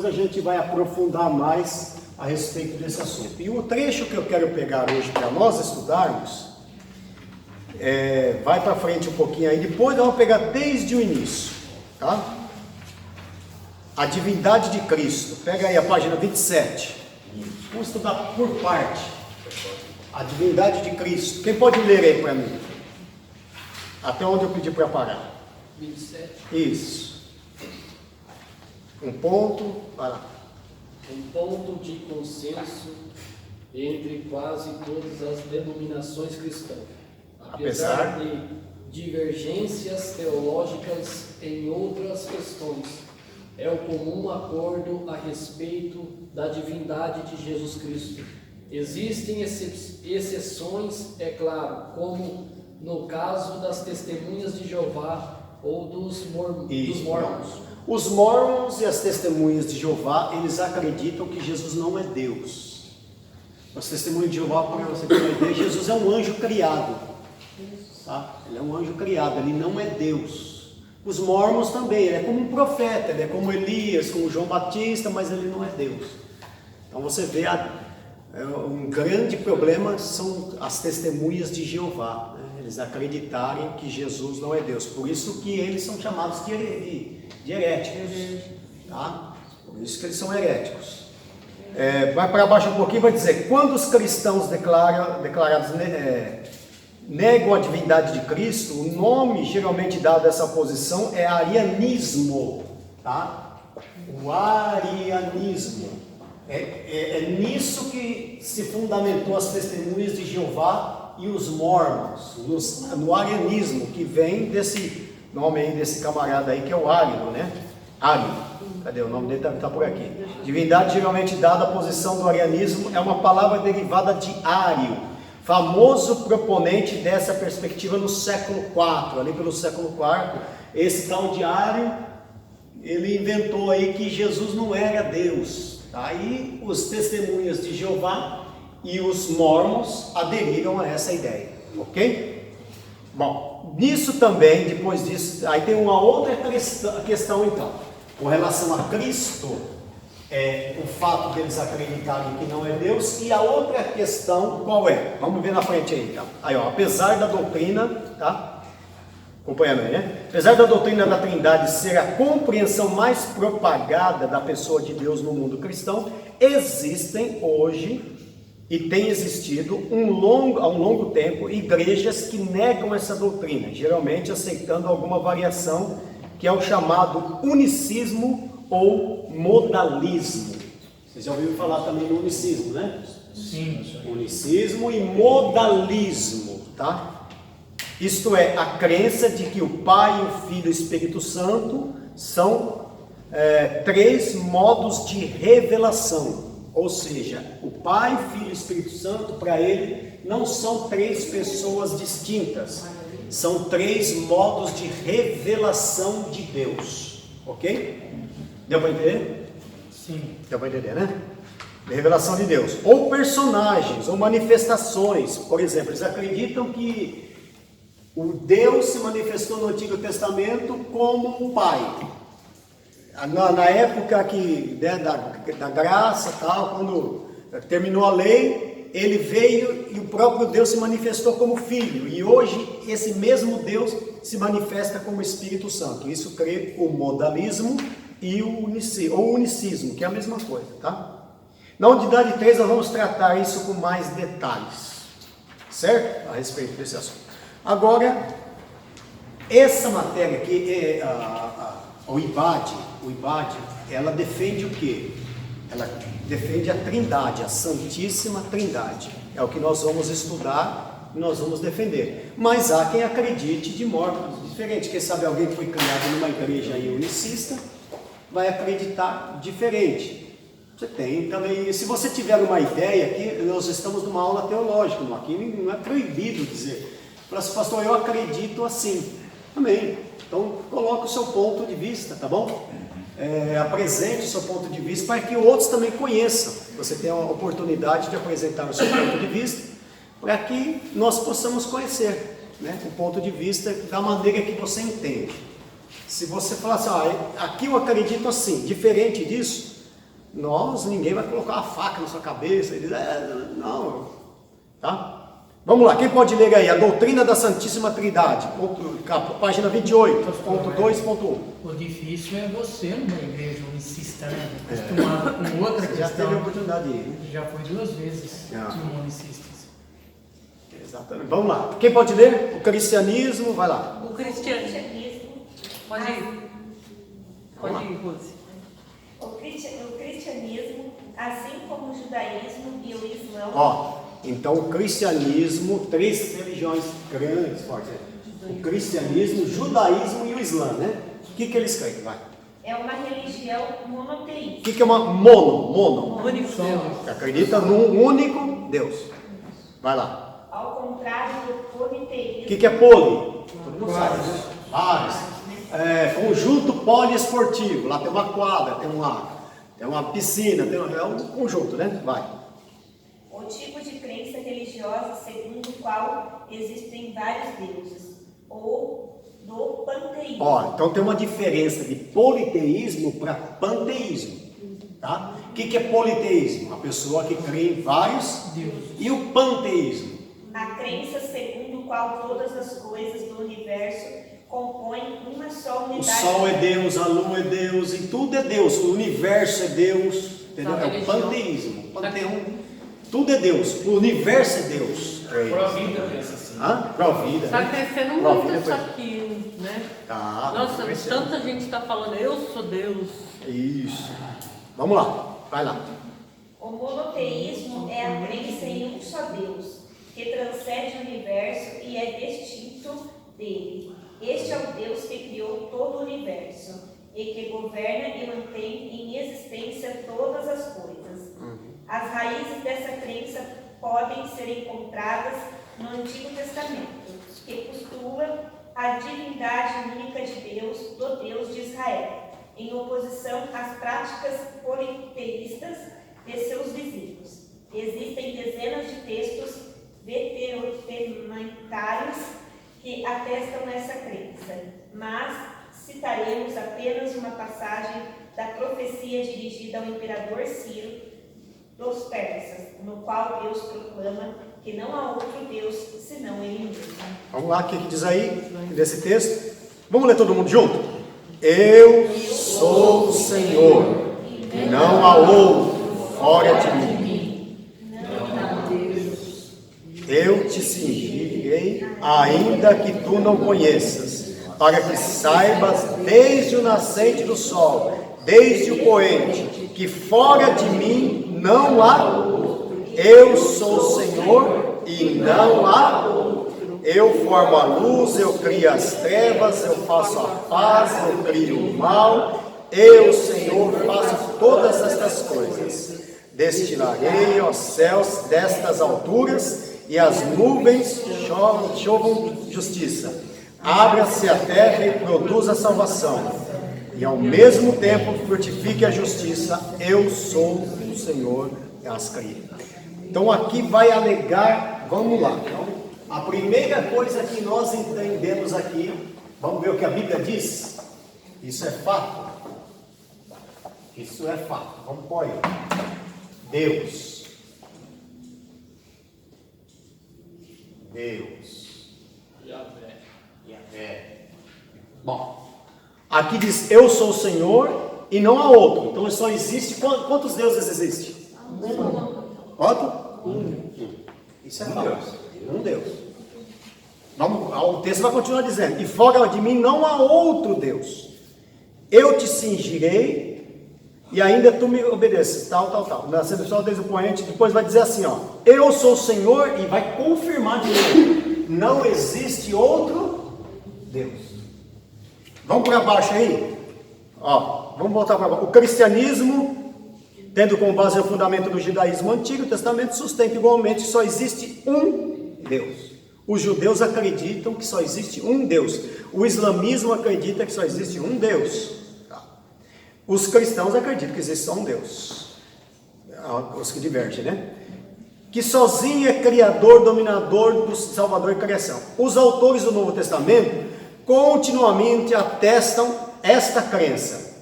depois a gente vai aprofundar mais a respeito desse assunto. E o trecho que eu quero pegar hoje para nós estudarmos, vai para frente um pouquinho aí, depois nós vamos pegar desde o início, tá? A divindade de Cristo, pega aí a página 27, vamos estudar por parte, a divindade de Cristo. Quem pode ler aí para mim? Até onde eu pedi para parar? 27. Isso. Um ponto, vai lá. Um ponto de consenso entre quase todas as denominações cristãs, apesar de divergências teológicas em outras questões, é o comum acordo a respeito da divindade de Jesus Cristo. Existem exceções, é claro, como no caso das testemunhas de Jeová ou dos mormons. Os mormons e as testemunhas de Jeová, eles acreditam que Jesus não é Deus. Os testemunhas de Jeová, para você ter uma ideia, Jesus é um anjo criado. Tá? Ele é um anjo criado, ele não é Deus. Os mormons também, ele é como um profeta, ele é como Elias, como João Batista, mas ele não é Deus. Então você vê, um grande problema são as testemunhas de Jeová, né? Eles acreditarem que Jesus não é Deus, por isso que eles são chamados de heréticos, tá? Por isso que eles são heréticos. Vai para baixo um pouquinho, vai dizer, quando os cristãos declarados negam a divindade de Cristo, o nome geralmente dado a essa posição é arianismo, tá? O arianismo. É nisso que se fundamentou as testemunhas de Jeová e os mormons, no arianismo, que vem desse nome aí, desse camarada aí, que é o Árido, né? Árido, cadê? O nome dele está por aqui. Divindade geralmente dada a posição do arianismo é uma palavra derivada de Ário, famoso proponente dessa perspectiva no século IV, ali pelo século IV, esse tal de Ário, ele inventou aí que Jesus não era Deus. Aí os testemunhas de Jeová e os mormons aderiram a essa ideia, ok? Bom, nisso também, depois disso, aí tem uma outra questão então, com relação a Cristo, o fato deles acreditarem que não é Deus, e a outra questão qual é? Vamos ver na frente aí então. Aí ó, apesar da doutrina, tá? Acompanhando aí, né? Apesar da doutrina da Trindade ser a compreensão mais propagada da pessoa de Deus no mundo cristão, existem hoje e tem existido há um longo tempo igrejas que negam essa doutrina, geralmente aceitando alguma variação que é o chamado unicismo ou modalismo. Vocês já ouviram falar também no unicismo, né? Sim. Unicismo e modalismo, tá? Isto é, a crença de que o Pai, o Filho e o Espírito Santo são três modos de revelação. Ou seja, o Pai, o Filho e o Espírito Santo, para ele, não são três pessoas distintas. São três modos de revelação de Deus. Ok? Deu para entender? Sim. Deu para entender, né? Revelação de Deus. Ou personagens, ou manifestações. Por exemplo, eles acreditam que o Deus se manifestou no Antigo Testamento como um pai. Na época da graça, tal, quando terminou a lei, ele veio e o próprio Deus se manifestou como filho. E hoje esse mesmo Deus se manifesta como Espírito Santo. Isso crê o modalismo e o unicismo, que é a mesma coisa, tá? Na unidade 3 nós vamos tratar isso com mais detalhes, certo? A respeito desse assunto. Agora, essa matéria aqui, o IBAD, ela defende o quê? Ela defende a Trindade, a Santíssima Trindade. É o que nós vamos estudar e nós vamos defender. Mas há quem acredite de modo diferente. Quem sabe alguém que foi criado numa igreja aí unicista vai acreditar diferente. Você tem também, se você tiver uma ideia, aqui nós estamos numa aula teológica, aqui não é proibido dizer. Fala assim, pastor, eu acredito assim. Amém. Então, coloque o seu ponto de vista, tá bom? Apresente o seu ponto de vista para que outros também conheçam. Você tem a oportunidade de apresentar o seu ponto de vista para que nós possamos conhecer, né, o ponto de vista da maneira que você entende. Se você falar assim, aqui eu acredito assim, diferente disso, ninguém vai colocar uma faca na sua cabeça. Ele diz, não, tá? Vamos lá, quem pode ler aí? A doutrina da Santíssima Trindade, página 28, ponto 2.1. O difícil é você numa igreja unicista, né? Acostumado com outra questão. Já teve a oportunidade de ir. Já foi 2 vezes no unicista. Exatamente. Vamos lá. Quem pode ler? O cristianismo, vai lá. O cristianismo. Pode ir. Pode ir, Rose. O cristianismo, assim como o judaísmo e o islã. Então o cristianismo, 3 religiões grandes, fortes. O cristianismo, o judaísmo e o islã, né? O que eles creem? Vai. É uma religião monoteísta. O que é uma mono? Único Deus. Que acredita num único Deus. Vai lá. Ao contrário do politeísmo. O que é poli? Todo mundo sabe, né? Vários. Conjunto poliesportivo. Lá tem uma quadra, tem uma piscina, é um conjunto, né? Vai. O tipo de crença religiosa segundo o qual existem vários deuses. Ou do panteísmo. Então tem uma diferença de politeísmo para panteísmo. Tá? O que é politeísmo? A pessoa que crê em vários deuses. E o panteísmo? A crença segundo o qual todas as coisas do universo compõem uma só unidade. O sol é Deus, a lua é Deus, e tudo é Deus. O universo é Deus, entendeu? É o panteísmo. Panteão, tudo é Deus. O universo é Deus. Provida pensa assim. Provida. Está né? crescendo Provida muito isso foi- aqui, né? Tá. Nossa, crescendo. tanta gente está falando, eu sou Deus. Isso. Vamos lá. Vai lá. O monoteísmo é a crença em um só Deus, que transcende o universo e é distinto dele. Este é o Deus que criou todo o universo e que governa e mantém em existência todas as coisas. As raízes dessa crença podem ser encontradas no Antigo Testamento, que postula a divindade única de Deus, do Deus de Israel, em oposição às práticas politeístas de seus vizinhos. Existem dezenas de textos veterotestamentários que atestam essa crença, mas citaremos apenas uma passagem da profecia dirigida ao imperador Ciro dos persas, no qual Deus proclama que não há outro Deus senão Ele mesmo. Vamos lá, o que diz aí desse texto? Vamos ler todo mundo junto? Eu sou o Senhor, e não há outro fora de mim. Eu te cingirei, ainda que tu não conheças, para que saibas desde o nascente do sol, desde o poente, que fora de mim não há outro. Eu sou o Senhor e não há outro. Eu formo a luz, eu crio as trevas, eu faço a paz, eu crio o mal. Eu, Senhor, faço todas estas coisas. Destilarei aos céus destas alturas, e as nuvens chovam justiça. Abra-se a terra e produza salvação, e ao mesmo tempo frutifique a justiça. Eu sou o Senhor das crias. Então aqui vai alegar, vamos lá. Então, a primeira coisa que nós entendemos aqui, vamos ver o que a Bíblia diz. Isso é fato. Isso é fato. Vamos pôr aí. Deus. Yahvé. Bom, aqui diz, eu sou o Senhor e não há outro. Então só existe, quantos deuses existem? Quanto? Isso é fato. Um Deus. O texto vai continuar dizendo, e fora de mim não há outro Deus. Eu te cingirei e ainda tu me obedeces, tal. Na sedução desde o poente, depois vai dizer assim, eu sou o Senhor, e vai confirmar de novo, não existe outro Deus. Vamos para baixo aí, vamos voltar para baixo. O cristianismo, tendo como base o fundamento do judaísmo antigo, o Testamento sustenta igualmente que só existe um Deus. Os judeus acreditam que só existe um Deus. O islamismo acredita que só existe um Deus. Os cristãos acreditam que existe só um Deus. Os que divergem, né? Que sozinho é criador, dominador do Salvador e criação. Os autores do Novo Testamento continuamente atestam esta crença.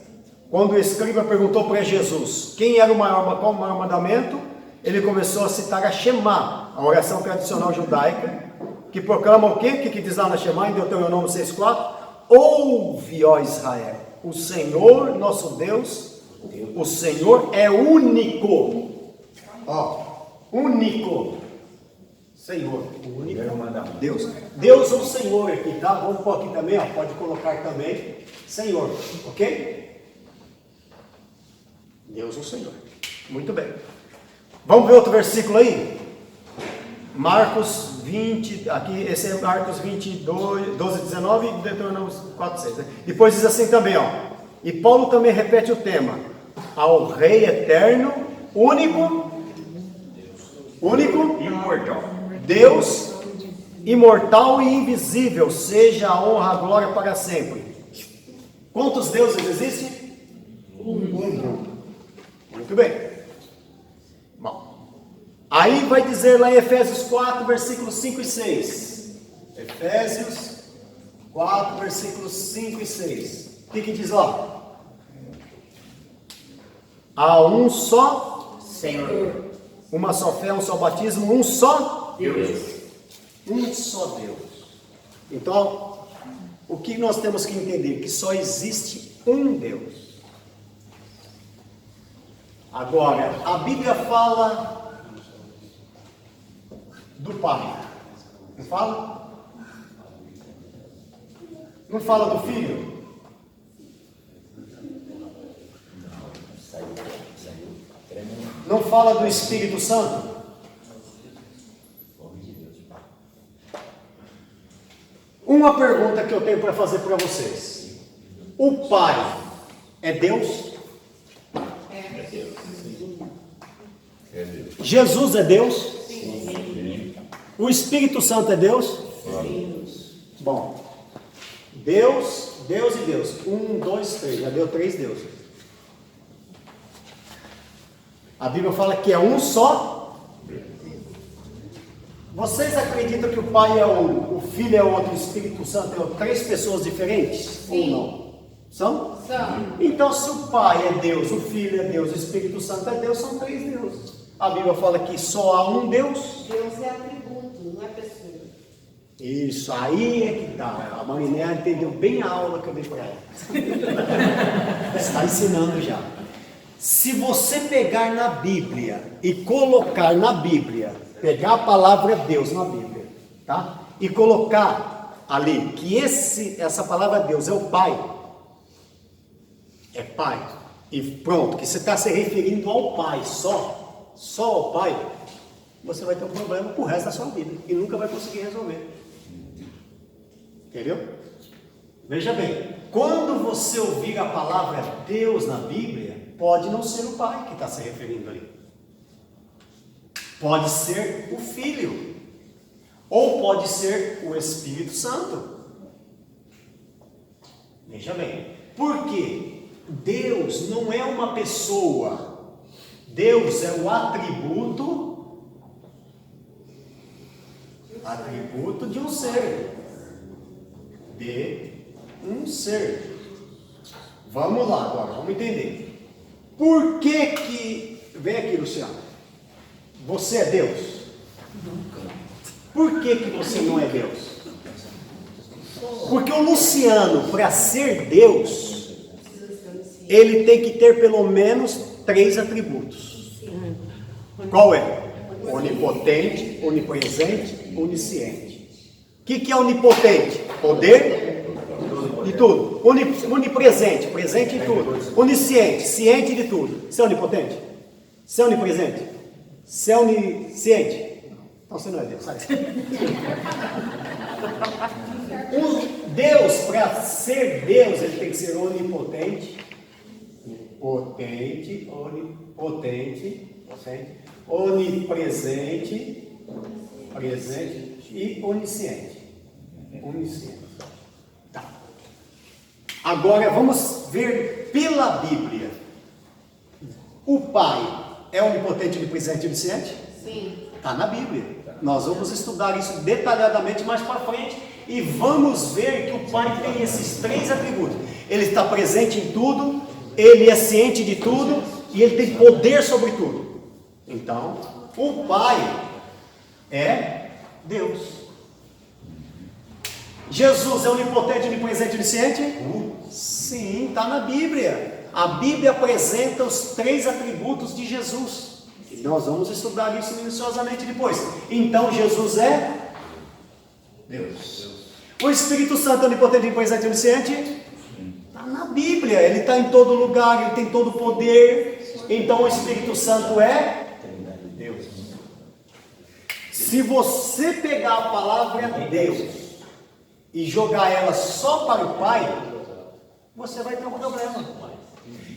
quando o escriba perguntou para Jesus quem era qual o maior mandamento, ele começou a citar a Shema, a oração tradicional judaica, que proclama o quê? O que diz lá na Shema, em Deuteronômio 6,4? Ouve, ó Israel, o Senhor nosso Deus, o Senhor é único. Ó, único. Senhor, o único Deus. Deus é o Senhor aqui, tá? Vamos pôr aqui também, ó. Pode colocar também Senhor, ok? Deus é o Senhor. Muito bem. Vamos ver outro versículo aí? Marcos 20, aqui, esse é Marcos 22, 12, 19 e Deuteronômio 4, 6. Né? Depois diz assim também, ó. E Paulo também repete o tema. Ao Rei eterno, único, imortal. Deus, imortal e invisível, seja a honra, a glória para sempre. Quantos deuses existem? Um. Muito bem. Bom, aí vai dizer lá em Efésios 4, versículos 5 e 6. Efésios 4, versículos 5 e 6. O que diz lá? Há um só Senhor, uma só fé, um só batismo, um só Deus. Um só Deus. Então, o que nós temos que entender? Que só existe um Deus. Agora, a Bíblia fala do Pai. Não fala? Não fala do Filho? Não fala do Espírito Santo? Uma pergunta que eu tenho para fazer para vocês. O Pai é Deus? Jesus é Deus? Sim. O Espírito Santo é Deus? Sim. Bom, Deus e Deus. 1, 2, 3. Já deu 3 deuses. A Bíblia fala que é um só. Vocês acreditam que o Pai é um, o Filho é outro, o Espírito Santo é 3 pessoas diferentes? Sim. Ou não? São? São. Então, se o Pai é Deus, o Filho é Deus, o Espírito Santo é Deus, são 3 deuses. A Bíblia fala que só há um Deus. Deus é atributo, não é pessoa. Isso, aí é que tá. A Mariné entendeu bem a aula que eu dei para ela. Está ensinando já. Se você pegar na Bíblia e colocar na Bíblia, pegar a palavra Deus na Bíblia, tá? E colocar ali que essa palavra Deus é o Pai, é Pai, e pronto, que você está se referindo ao Pai só ao Pai, você vai ter um problema pro resto da sua vida e nunca vai conseguir resolver. Entendeu? Veja bem, quando você ouvir a palavra Deus na Bíblia, pode não ser o Pai que está se referindo ali. Pode ser o Filho. Ou pode ser o Espírito Santo. Veja bem. Por quê? Deus não é uma pessoa. Deus é o atributo de um ser. De um ser. Vamos lá agora, vamos entender. Por que vem aqui, Luciano? Você é Deus? Por que você não é Deus? Porque o Luciano, para ser Deus, ele tem que ter pelo menos 3 atributos. Qual é? Onipotente, onipresente, onisciente. O que é onipotente? Poder de tudo. Onipresente, presente em tudo. Onisciente, ciente de tudo. Você é onipotente? Você é onipresente? Você é onisciente? Então você não é Deus, sabe? Deus, para ser Deus, ele tem que ser onipotente, onipresente, presente e onisciente. Tá. Agora vamos ver pela Bíblia. O Pai é onipotente, onipresente e onisciente? Sim. Está na Bíblia. Nós vamos estudar isso detalhadamente mais para frente e vamos ver que o Pai tem esses 3 atributos. Ele está presente em tudo, ele é ciente de tudo e ele tem poder sobre tudo. Então, o Pai é Deus. Jesus é onipotente, onipresente, onisciente? Sim, está na Bíblia. A Bíblia apresenta os 3 atributos de Jesus. E nós vamos estudar isso minuciosamente depois. Então, Jesus é Deus. O Espírito Santo é onipotente, onipresente, onisciente? Está na Bíblia. Ele está em todo lugar, ele tem todo o poder. Então, o Espírito Santo é Deus. Se você pegar a palavra Deus e jogar ela só para o Pai, você vai ter um problema.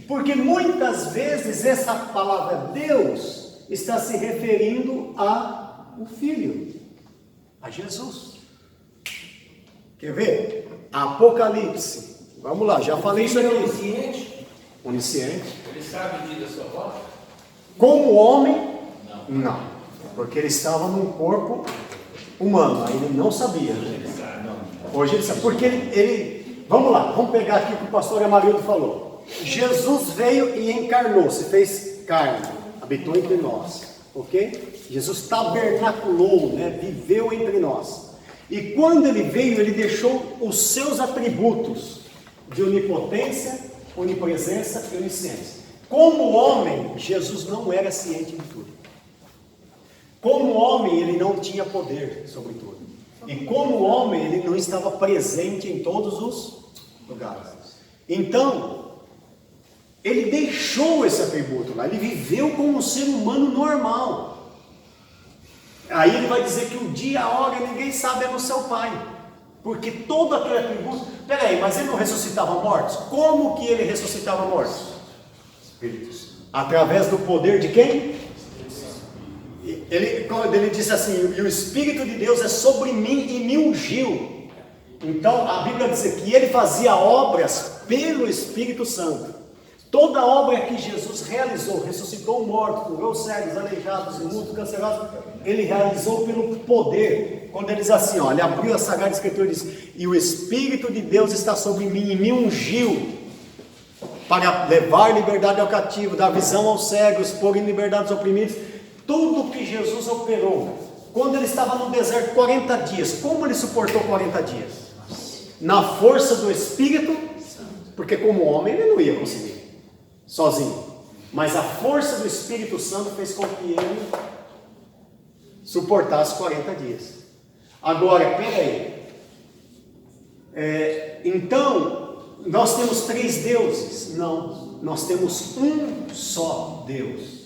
Porque muitas vezes essa palavra Deus está se referindo ao Filho, a Jesus. Quer ver? Apocalipse. Vamos lá, já falei isso aqui. Onisciente? Onisciente. Ele sabe medir a sua voz? Como homem? Não. Porque ele estava num corpo humano, aí ele não sabia. Hoje ele sabe. Porque ele vamos lá, vamos pegar aqui o que o pastor Amarildo falou. Jesus veio e encarnou, se fez carne, habitou entre nós, ok? Jesus tabernaculou, né? Viveu entre nós. E quando ele veio, ele deixou os seus atributos de onipotência, onipresença e onisciência. Como homem, Jesus não era ciente de tudo. Como homem, ele não tinha poder sobre tudo. E como homem, ele não estava presente em todos os lugares. Então, ele deixou esse atributo lá. Ele viveu como um ser humano normal. Aí ele vai dizer que o dia, a hora, ninguém sabe, é no seu Pai. Porque todo aquele atributo... Peraí, mas ele não ressuscitava mortos? Como que ele ressuscitava mortos? Espíritos. Através do poder de quem? Ele disse assim, e o Espírito de Deus é sobre mim e me ungiu. Então a Bíblia diz que ele fazia obras pelo Espírito Santo. Toda a obra que Jesus realizou, ressuscitou mortos, curou cegos, aleijados, mudos, cancerados, ele realizou pelo poder. Quando ele diz assim, ó, ele abriu a Sagrada Escritura e disse, e o Espírito de Deus está sobre mim e me ungiu para levar liberdade ao cativo, dar visão aos cegos, pôr em liberdade os oprimidos. Tudo que Jesus operou, quando ele estava no deserto 40 dias, como ele suportou 40 dias? Na força do Espírito, porque como homem ele não ia conseguir, sozinho. Mas a força do Espírito Santo fez com que ele suportasse 40 dias. Agora, peraí. Então, nós temos 3 deuses? Não, nós temos um só Deus.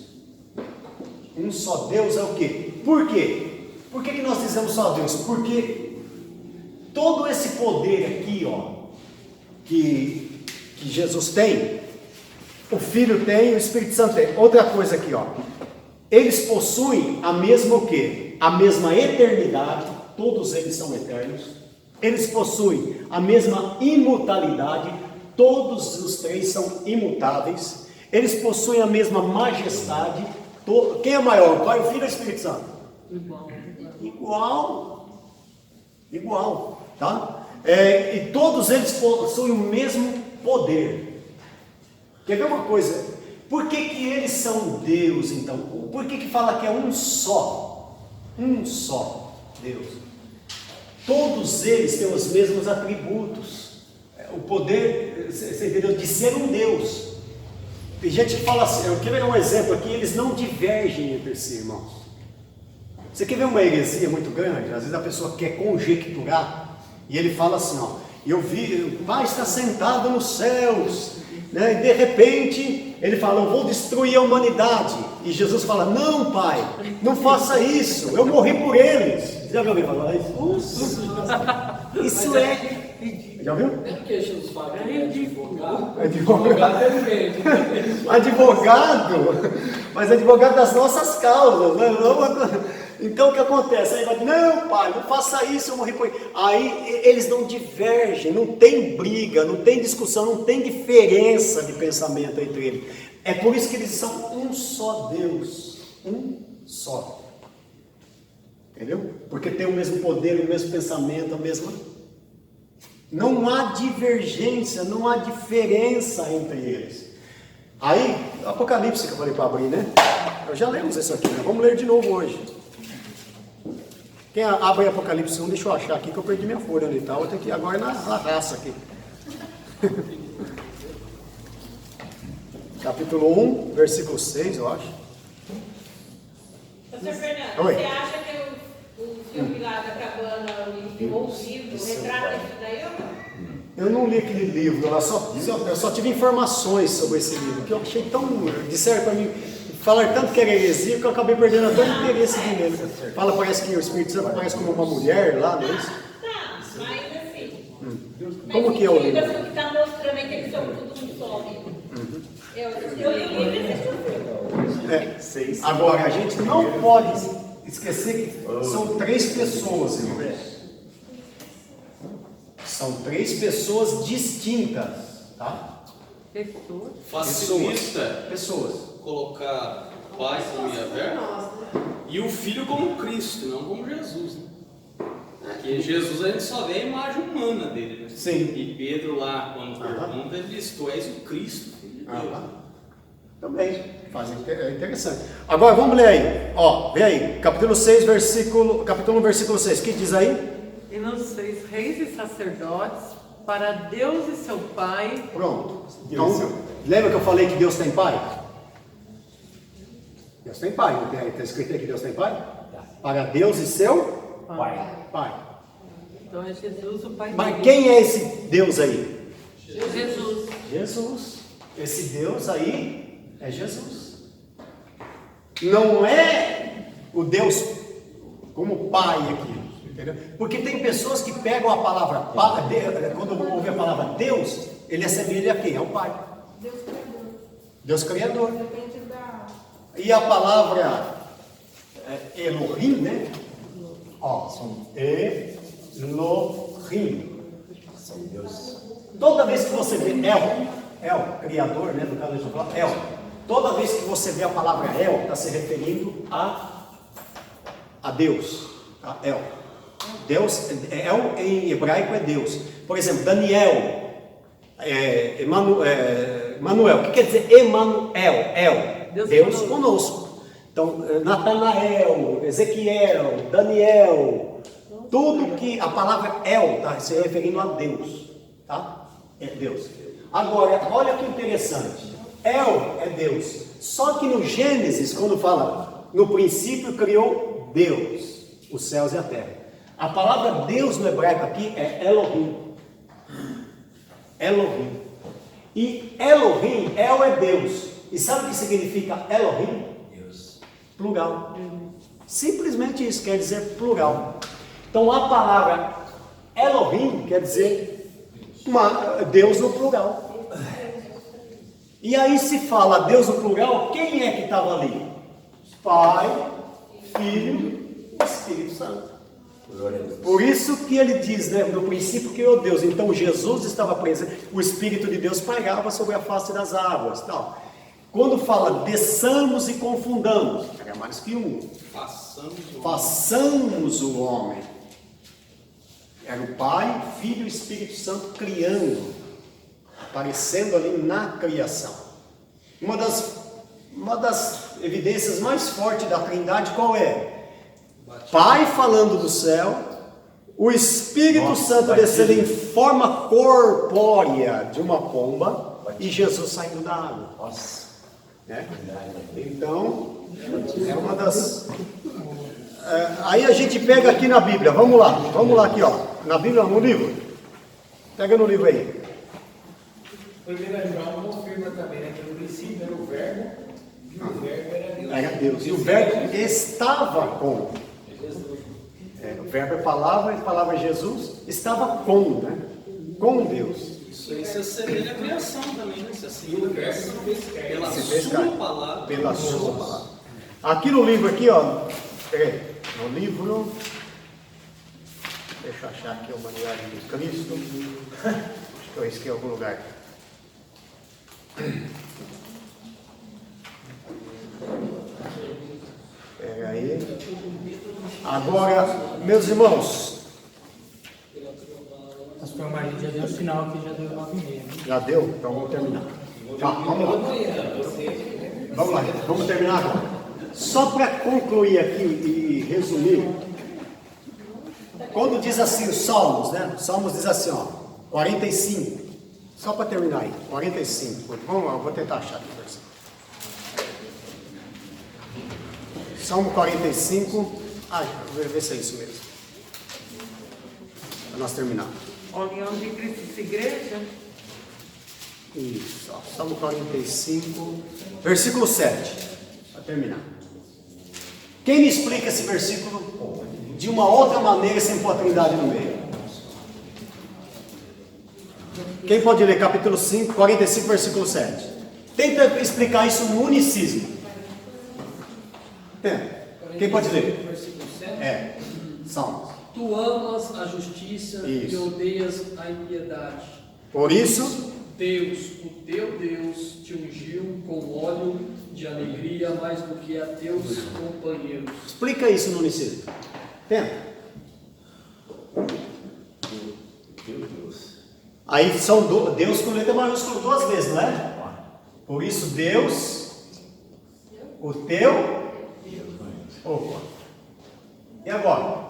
Um só Deus é o quê? Por quê? Por que nós dizemos só Deus? Porque todo esse poder aqui, ó, que Jesus tem, o Filho tem, o Espírito Santo tem. Outra coisa aqui, ó. Eles possuem a mesma o quê? A mesma eternidade, todos eles são eternos. Eles possuem a mesma imutabilidade, todos os 3 são imutáveis. Eles possuem a mesma majestade. Quem é maior, o Pai, o Filho ou o Espírito Santo? Igual, tá? E todos eles possuem o mesmo poder. Quer ver uma coisa? Por que eles são Deus, então? Por que fala que é um só? Um só Deus. Todos eles têm os mesmos atributos. O poder, você entendeu? De ser um Deus. Tem gente que fala assim, eu quero ver um exemplo aqui, eles não divergem entre si, irmãos. Você quer ver uma heresia muito grande? Às vezes a pessoa quer conjecturar, e ele fala assim, ó, eu vi, o Pai está sentado nos céus, né? E de repente, ele fala, eu vou destruir a humanidade. E Jesus fala, não, Pai, não faça isso, eu morri por eles. Já viu alguém falar isso? Isso é... Já viu? É porque Jesus fala que é advogado. Advogado é diferente. Advogado, mas advogado das nossas causas, né? Então o que acontece? Aí vai dizer, não, Pai, não faça isso, eu morri por ele. Aí eles não divergem, não tem briga, não tem discussão, não tem diferença de pensamento entre eles. É por isso que eles são um só Deus, um só. Entendeu? Porque tem o mesmo poder, o mesmo pensamento, a mesma... Não há divergência, não há diferença entre eles. Aí, Apocalipse que eu falei para abrir, né? Eu já lemos isso aqui, né? Vamos ler de novo hoje. Quem abre Apocalipse 1, deixa eu achar aqui que eu perdi minha folha ali, tá? Eu tenho que ir agora na raça aqui. Capítulo 1, versículo 6, eu acho. Pastor Fernando, Oi. você acha que o filme lá da cabana, o livro, retrata isso daí ou não? Eu não li aquele livro, eu só tive informações sobre esse livro, que eu achei tão... Disseram para mim, falar tanto que era heresia, que eu acabei perdendo até o interesse de ler. Fala, parece que o Espírito Santo aparece como uma mulher lá, não é isso? Tá, mas assim... Como que é o livro? O que está mostrando é que eles são tudo um só. Eu li o livro e assisti o filme. Agora, a gente não pode esquecer que são 3 pessoas, irmãos. São 3 pessoas distintas, tá? Pessoas. Facilista Pessoas. colocar o Pai como Yahvé e o Filho como Cristo, não como Jesus. Né? Porque Jesus a gente só vê a imagem humana dele. Né? Sim. E Pedro lá, quando pergunta, ele diz: Tu és o Cristo, Filho de Deus. Também, é interessante. Agora vamos ler aí, ó, vê aí, capítulo 1, versículo 6, o que diz aí? E nos fez reis e sacerdotes para Deus e seu Pai. Pronto. Então, lembra que eu falei que Deus tem pai? Deus tem pai, não tem? Está escrito aí que Deus tem pai? Para Deus e seu pai. Então é Jesus o Pai Mas dele. quem é esse Deus aí? Jesus. Jesus. Esse Deus aí é Jesus. Não é o Deus como pai aqui. Entendeu? Porque tem pessoas que pegam a palavra pai, quando ouvem a palavra Deus, ele assemelha a quem? Ao pai. Deus Criador. E a palavra Elohim, né? Ó, são Elohim. São Deus. Toda vez que você vê El, Criador, né? No caso a gente fala El. Toda vez que você vê a palavra El, está se referindo a Deus. A El. Deus, El em hebraico é Deus. Por exemplo, Daniel, Emanuel. O que quer dizer Emanuel? Deus conosco. Então, Natanael, Ezequiel, Daniel, tudo que a palavra El está se referindo a Deus. Tá? É Deus. Agora, olha que interessante. El é Deus. Só que no Gênesis, quando fala, no princípio criou Deus, os céus e a terra. A palavra Deus no hebraico aqui é Elohim. Elohim. E Elohim, El é Deus. E sabe o que significa Elohim? Deus. Plural. Simplesmente isso, quer dizer plural. Então a palavra Elohim quer dizer Deus no plural. E aí se fala Deus no plural, quem é que estava ali? Pai, Filho e Espírito Santo. Por isso que ele diz, né, no princípio criou Deus. Então Jesus estava presente, o Espírito de Deus pairava sobre a face das águas, tal. Quando fala desçamos e confundamos, era mais que um. Façamos o homem. Era o Pai, Filho e Espírito Santo criando, aparecendo ali na criação. Uma das evidências mais fortes da Trindade qual é? Pai falando do céu, o Espírito Santo descendo em forma corpórea de uma pomba e Jesus saindo da água. Né? Então, é uma das... aí a gente pega aqui na Bíblia, vamos lá aqui, ó. Na Bíblia, no livro. Pega no livro aí. 1 João confirma também, né, que no princípio era o verbo, e o verbo era Deus. Era Deus. E o verbo estava com. O verbo é palavra, e a palavra é Jesus, estava com, né? Com Deus. Isso aí se assemelha à criação também, né? Se assemelha à criação pela Se fez sua carne. palavra. Pela sua palavra. Aqui no livro, aqui, ó. Peraí. No livro. Deixa eu achar aqui a humanidade de Cristo. Acho que eu risquei em algum lugar. Pega aí. Agora, meus irmãos. Pastor Maria já deu sinal que já deu 9h30. Já deu? Então vamos terminar. Vamos lá, vamos terminar agora. Só para concluir aqui e resumir, quando diz assim os Salmos, né? Salmos diz assim, ó, 45. Só para terminar aí, 45. Vamos lá, eu vou tentar achar aqui. Salmo 45. Vou ver se é isso mesmo. Para nós terminar. Onde Cristo se igreja? Isso, ó, Salmo 45, versículo 7. Para terminar. Quem me explica esse versículo de uma outra maneira sem pôr a Trindade no meio? Quem pode ler capítulo 5, 45, versículo 7? Tenta explicar isso no unicismo. Tenta. Quem pode ler? Versículo 7. É, Salmos. Tu amas a justiça e Isso. odeias a impiedade. Por isso, Deus, o teu Deus, te ungiu com óleo de alegria mais do que a teus companheiros. explica isso no unicismo. Tenta. Aí são Deus com letra maiúscula 2 vezes, não é? Por isso Deus, o teu. Opa. E agora?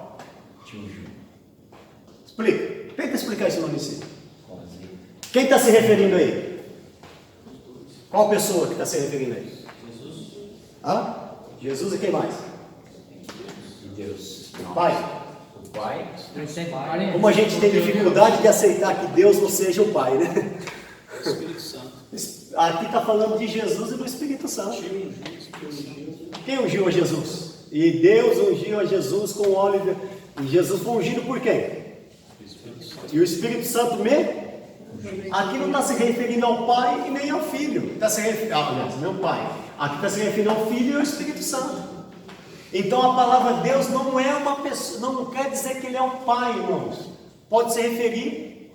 Explica. Tenta explicar isso no unicismo. Quem está se referindo aí? Qual pessoa que está se referindo aí? Jesus. Hã? Jesus e quem mais? Deus. O Pai. O Pai. Como a gente tem dificuldade de aceitar que Deus não seja o Pai, né? Espírito Santo. Aqui está falando de Jesus e do Espírito Santo. Quem ungiu a Jesus? E Deus ungiu a Jesus com óleo. E Jesus foi ungido por quem? E o Espírito Santo me? Aqui não está se referindo ao Pai e nem ao Filho. Está se referindo, aliás, não ao Pai. Aqui está se referindo ao Filho e ao Espírito Santo. Então a palavra Deus não é uma pessoa, não quer dizer que Ele é um Pai, irmãos. Pode se referir.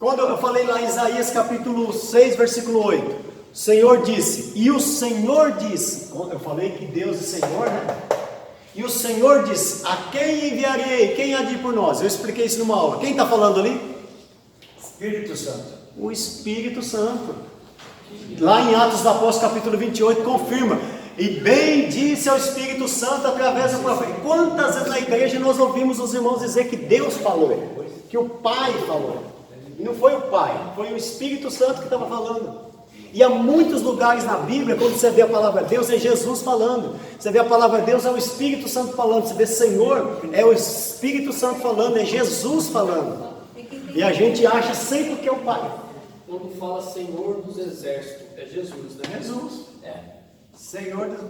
Quando eu falei lá em Isaías capítulo 6, versículo 8, o Senhor disse, e o Senhor disse, eu falei que Deus é Senhor, né? E o Senhor disse, a quem enviarei? Quem há de ir por nós? Eu expliquei isso numa aula. Quem está falando ali? Espírito Santo. O Espírito Santo. Lá em Atos dos Apóstolos capítulo 28 confirma. E bem disse ao Espírito Santo através do profeta. Quantas vezes na igreja nós ouvimos os irmãos dizer que Deus falou? Que o Pai falou. E não foi o Pai, foi o Espírito Santo que estava falando. E há muitos lugares na Bíblia, quando você vê a palavra Deus, é Jesus falando. Você vê a palavra Deus, é o Espírito Santo falando. Você vê Senhor, é o Espírito Santo falando, é Jesus falando. E a gente acha sempre que é o Pai. Quando fala Senhor dos Exércitos, é Jesus, né? Jesus. Senhor dos...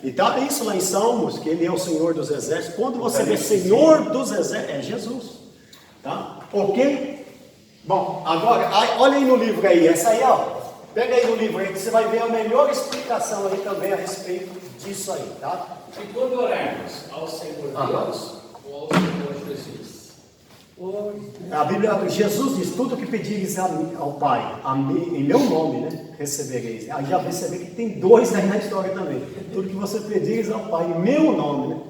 E tá isso lá em Salmos, que Ele é o Senhor dos Exércitos. Quando você vê Senhor dos Exércitos, é Jesus. Tá? Ok? Bom, agora, olha aí no livro aí, essa aí, ó. Pega aí no livro aí, que você vai ver a melhor explicação aí também a respeito disso aí, tá? E quando orarmos ao Senhor Deus ou ao Senhor Jesus? A Bíblia, Jesus diz, tudo que pedires ao Pai, a mim, em meu nome, né, recebereis. Aí já percebe que tem dois aí na história também. Tudo que você pedires ao Pai, em meu nome, né?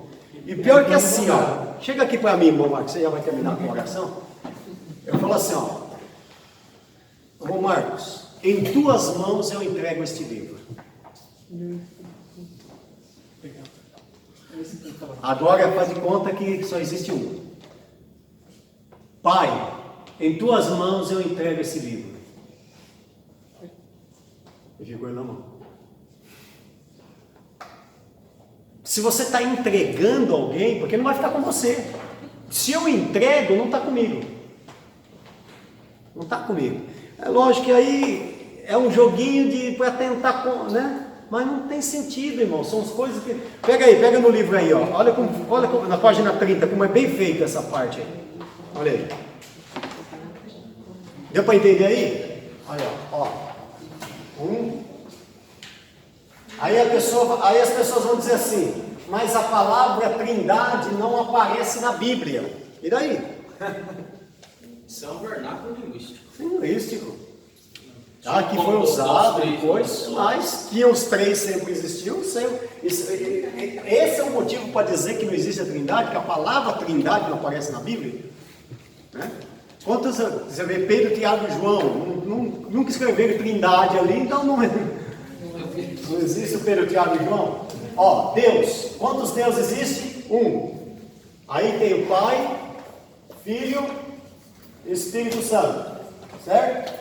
E pior que assim, ó, chega aqui para mim, irmão Marcos, você já vai terminar com a oração. Eu falo assim, ó, irmão Marcos, em tuas mãos eu entrego este livro. Agora faz de conta que só existe um. Pai, em tuas mãos eu entrego esse livro. E ficou ele na mão. Se você está entregando alguém, porque não vai ficar com você. Se eu entrego, não está comigo. Não está comigo. É lógico que aí é um joguinho para tentar, né? Mas não tem sentido, irmão. São as coisas que... Pega no livro aí, ó. Olha como na página 30, como é bem feita essa parte aí. Olha aí. Deu para entender aí? Olha, ó. Aí as pessoas vão dizer assim, mas a palavra Trindade não aparece na Bíblia. E daí? Isso é um vernáculo linguístico. Linguístico. Que foi usado depois, mas que os três sempre existiam. Esse é o motivo para dizer que não existe a Trindade, que a palavra Trindade não aparece na Bíblia. Né? Quantos, você vê Pedro, Tiago e João, nunca escreveram Trindade ali, então não existe o Pedro, Tiago e João. Ó, Deus, quantos deuses existem? Um. Aí tem o Pai, Filho e Espírito Santo, certo?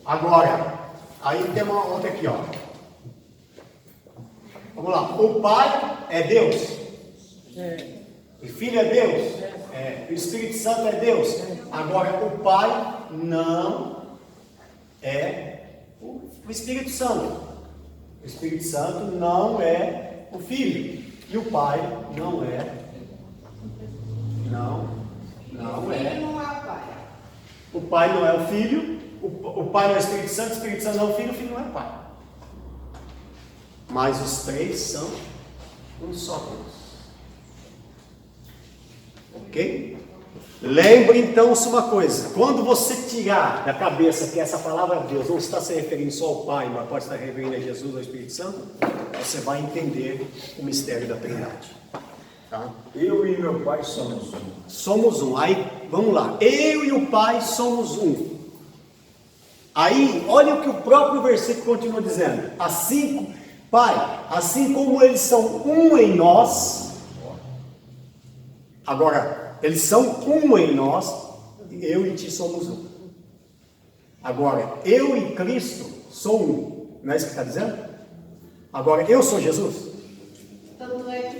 Agora, aí tem uma outra aqui, ó. Vamos lá, o Pai é Deus. O Filho é Deus. O Espírito Santo é Deus. Agora, o Pai não é o Espírito Santo. O Espírito Santo não é o Filho. E o Pai não é. Não é. O Pai não é o Filho. O Pai não é o Espírito Santo. O Espírito Santo não é o Filho. O Filho não é o Pai. Mas os três são um só Deus. Ok? Lembre então uma coisa: quando você tirar da cabeça que essa palavra Deus não está se referindo só ao Pai, mas pode estar referindo a Jesus ou ao Espírito Santo, você vai entender o mistério da Trindade. Tá? Eu e meu Pai somos um. Somos um. Aí, vamos lá. Eu e o Pai somos um. Aí, olha o que o próprio versículo continua dizendo. Assim, Pai, assim como eles são um em nós. Agora, eles são um em nós, eu e ti somos um. Agora, eu e Cristo sou um. Não é isso que está dizendo? Agora, eu sou Jesus. Tanto é que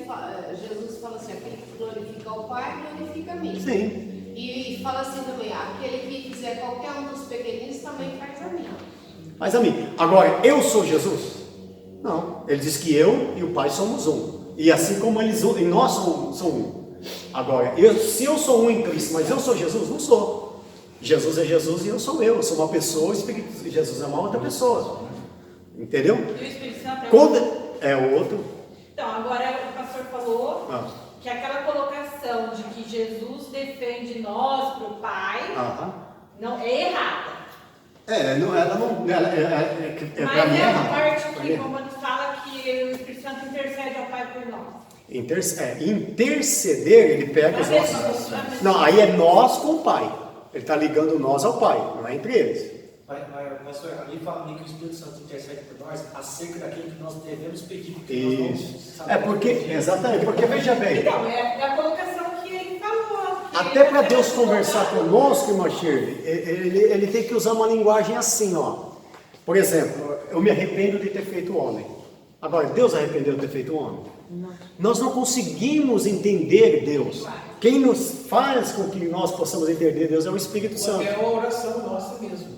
Jesus fala assim, aquele que glorifica o Pai, glorifica a mim. Sim. E fala assim também, aquele que fizer qualquer um dos pequeninos também faz a mim. Faz a mim. Agora, eu sou Jesus? Não. Ele diz que eu e o Pai somos um. E assim como eles, e nós somos um. Agora, se eu sou um em Cristo, mas eu sou Jesus, não sou. Jesus é Jesus e eu sou eu. Eu sou uma pessoa, Jesus é uma outra pessoa. Entendeu? E o Espírito Santo é Quando outro? é o outro. Então, agora o pastor falou que aquela colocação de que Jesus defende nós para o Pai não é errada. Ela não. Mas Pra mim é é a errado. parte Pra que, mim. como ele fala, que o Espírito Santo intercede ao Pai por nós. Interceder, ele pega os nossos. Não, aí é nós com o Pai. Ele está ligando nós ao Pai, não é entre eles. Mas pastor, ali fala que o Espírito Santo intercede por nós acerca daquilo que nós devemos pedir. Porque nós não Isso. sabemos. Exatamente, porque veja bem. Então, é a colocação que ele falou. que Até para ele Deus colocou conversar lá. conosco, irmã Shirley, ele tem que usar uma linguagem assim, ó. Por exemplo, eu me arrependo de ter feito homem. Agora, Deus arrependeu de ter feito homem? Não. Nós não conseguimos entender Deus. Quem nos faz com que nós possamos entender Deus é o Espírito Santo. É uma oração nossa mesmo.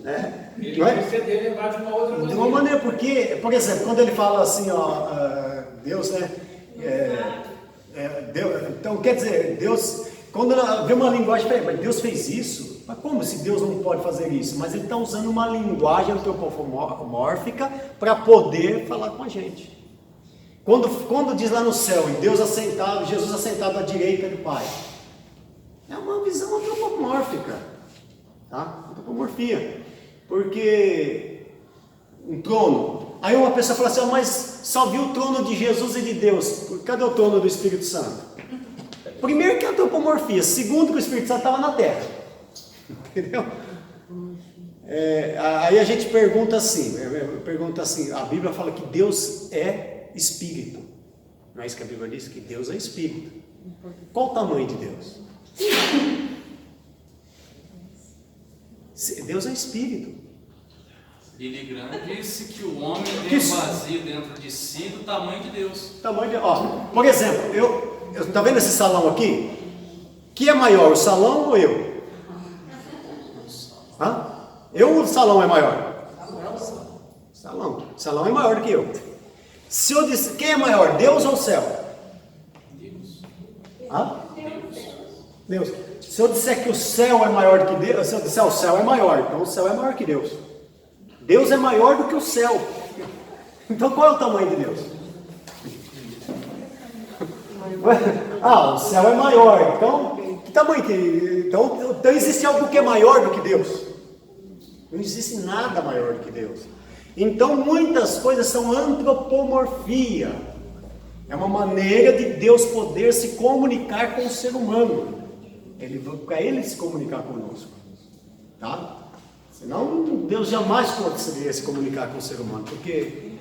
Ele Não é? interceder e levar de uma outra maneira. De uma maneira, porque, por exemplo, quando ele fala assim, ó, Deus, né? Deus, então, quer dizer, Deus, quando vê uma linguagem, mas Deus fez isso? Mas como se Deus não pode fazer isso? Mas ele está usando uma linguagem antropomórfica para poder falar com a gente. Quando diz lá no céu, e Deus assentado, Jesus assentado à direita do Pai, é uma visão antropomórfica, tá? Antropomorfia, porque um trono, aí uma pessoa fala assim, mas só viu o trono de Jesus e de Deus, cadê o trono do Espírito Santo? Primeiro que é antropomorfia, segundo que o Espírito Santo estava na terra, entendeu? Aí a gente pergunta assim, a Bíblia fala que Deus é Espírito. Não é isso que a Bíblia diz? Que Deus é Espírito. Qual o tamanho de Deus? Deus é Espírito. Billy Graham disse que o homem tem um vazio dentro de si do tamanho de Deus. Por exemplo, tá vendo esse salão aqui? Que é maior, o salão ou eu? Eu ou o salão é maior? Salão. O salão é maior do que eu. Se eu disser, quem é maior, Deus ou o céu? Deus. Deus. Se eu disser que o céu é maior do que Deus, se eu disser o céu é maior, então o céu é maior que Deus. Deus é maior do que o céu. Então qual é o tamanho de Deus? O céu é maior. Então, que tamanho que... Então existe algo que é maior do que Deus. Não existe nada maior do que Deus. Então muitas coisas são antropomorfia. É uma maneira de Deus poder se comunicar com o ser humano. Para ele se comunicar conosco. Tá? Senão Deus jamais conseguiria se comunicar com o ser humano, porque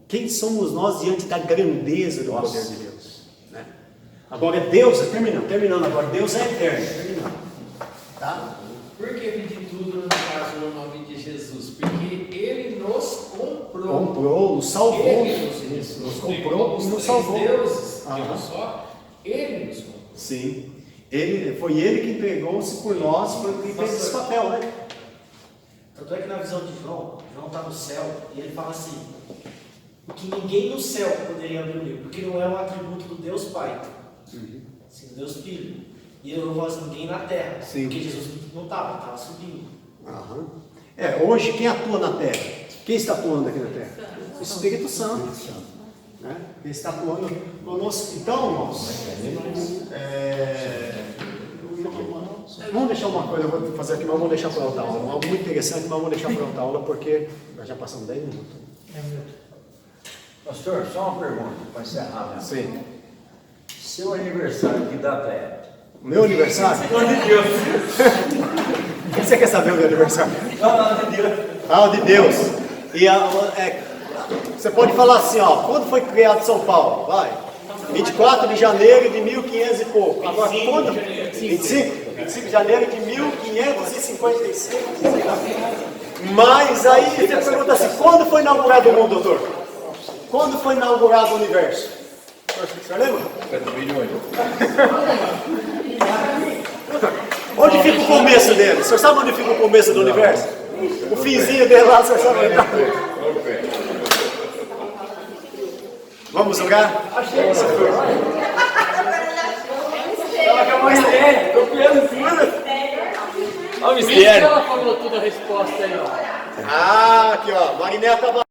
quem somos nós diante da grandeza do poder de Deus? Né? Agora Deus, terminando agora, Deus é eterno, terminando. Tá? Por que pedir tudo no caso no nome de Jesus? Porque Ele nos comprou. Comprou, nos salvou. Ele nos comprou e nos salvou. Deuses, só, Ele nos comprou. Sim. Foi Ele que entregou-se por nós e fez esse papel, né? Tanto é que na visão de João está no céu e ele fala assim, que ninguém no céu poderia abrir o livro, porque não é um atributo do Deus Pai, sim, do Deus Filho. E eu não falo assim, ninguém na terra, sim. Porque Jesus não estava subindo. Hoje quem atua na terra? Quem está atuando aqui na terra? O Espírito Santo. Né? Quem está atuando conosco. Então, irmãos, vamos deixar uma coisa, eu vou fazer aqui, mas vamos deixar para outra aula. Algo muito interessante, mas vamos deixar para outra aula, porque nós já passamos 10 minutos. Pastor, só uma pergunta para encerrar. Né? Sim. Seu aniversário, que data é? Meu aniversário? Não, de Deus. Você quer saber o meu aniversário? Não, de Deus. O de Deus. E você pode falar assim, ó, quando foi criado São Paulo? Vai. 24 de janeiro de 1500 e pouco. Agora, quando? 25 de janeiro de 1555. Mas aí você pergunta assim, quando foi inaugurado o mundo, doutor? Quando foi inaugurado o universo? Você lembra? Onde fica o começo dele? O senhor sabe onde fica o começo do universo? O finzinho dele lá, o senhor sabe onde está? Vamos jogar? Achei. Olha o mistério. Ela falou toda a resposta aí, ó. Aqui ó, Marineta.